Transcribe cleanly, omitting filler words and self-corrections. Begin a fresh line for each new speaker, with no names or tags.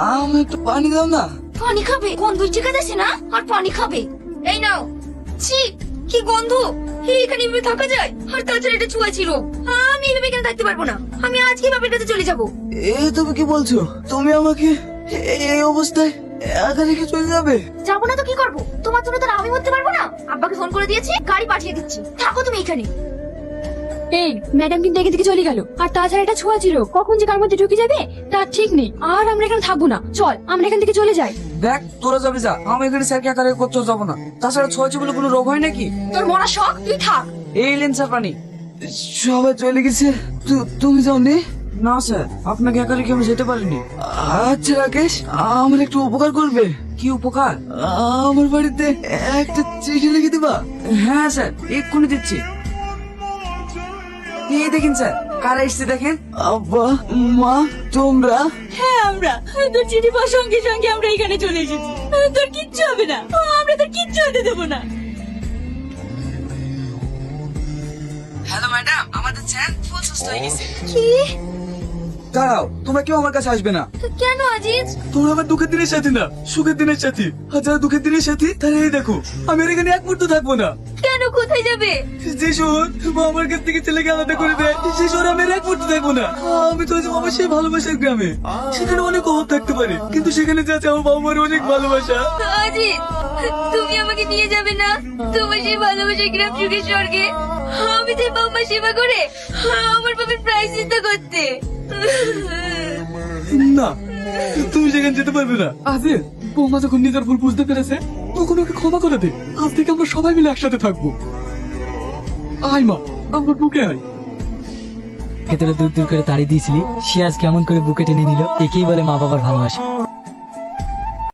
আমি একটু পানি দাও না।
পানি খাবে? গন্ধ ঠিক আছে না? আর পানি খাবে? এই নাও। ছি, কি গন্ধ! এখানে এভাবে থাকা যায়? আর তাছাড়া এটা ছুঁয়া ছিল। আমি এভাবে কেন থাকতে পারবো না। আমি আজকে বাপের কাছে চলে যাবো।
এ তুমি কি বলছো? তুমি আমাকে এই অবস্থায় একা রেখে চলে যাবে?
যাবো না তো কি করবো? তোমার জন্য তো আর আমি মরতে পারবো না। আব্বাকে ফোন করে দিয়েছি, গাড়ি পাঠিয়ে দিচ্ছি। থাকো তুমি এখানে।
এই ম্যাডাম কিন্তু এদিকে চলে গেল। আর তাছাড়া এটা ছোঁয়া ছিল, কখন যে কার মধ্যে ঢুকে যাবে তার ঠিক নেই। আর আমরা এখানে থাকবো না, চল আমরা এখান থেকে চলে যাই।
দেখ তোরা যাবে যা, আমি এখানে স্যারকে একা রেখে করতে যাবো না। তাছাড়া ছোঁয়াছে বলে কোনো রোগ হয় নাকি?
তোর মরা শখ, তুই থাক।
এই লেন্সা পানি সবাই চলে গেছে, তুমি যাওনি? না স্যার, আপনাকে একা রেখে আমি যেতে পারিনি। আচ্ছা রাকেশ, আমার একটু উপকার করবে। কি উপকার? আমার বাড়িতে একটা চিঠি লিখে দিবা? হ্যাঁ স্যার, এক্ষুনি দিচ্ছি। এই দেখেন স্যার, কারা এসছে দেখেন। আব্বা, মা, তোমরা?
হ্যাঁ আমরা। তোর চিঠি পাওয়ার সঙ্গে সঙ্গে আমরা এখানে চলে এসেছি। তোর কিচ্ছু হবে না, আমরা তোর কিচ্ছু হতে দেবো না।
হ্যালো ম্যাডাম, আমাদের চ্যান ফুল সুস্থ হয়ে গেছে।
কি?
দাঁড়াও, তোমরা কেউ আমার কাছে আসবে না।
কেন আজিজ?
তোমরা আমার দুঃখের দিনের সাথী না, সুখের দিনের সাথী। আর যারা দুঃখের দিনের সাথী তারা এই দেখো, আমি আর এখানে এক মুহূর্ত থাকবো না।
কেন? কোথায় যাবে?
যে শহর মা আমার কাছ থেকে ছেলেকে আলাদা করে দেয়, সে শহরে আমি আর এক মুহূর্ত থাকবো না। আমি তো আমার সেই ভালোবাসার গ্রামে। সেখানে অনেক অভাব থাকতে পারে, কিন্তু সেখানে যা আছে আমার বাবা মার অনেক ভালোবাসা।
আজিজ, তুমি আমাকে নিয়ে যাবে না? তোমার সেই ভালোবাসার গ্রাম যুগের স্বর্গে। আমি যে বাবা সেবা করে আমার বাবার প্রায়শ্চিত্ত করতে।
না, তুমি সেখানে যেতে পারবে না। আজিজ, বৌমা যখন নিজের ভুল বুঝতে পেরেছে তখন ওকে ক্ষমা করে দে। আজ থেকে আমরা সবাই মিলে একসাথে থাকবো। আয় মা, আমার বুকে আয়।
ভেতরে দূর দূর করে তাড়িয়ে দিয়েছিলি, সে আজ কেমন করে বুকে টেনে নিল। একেই বলে মা বাবার ভালোবাসা।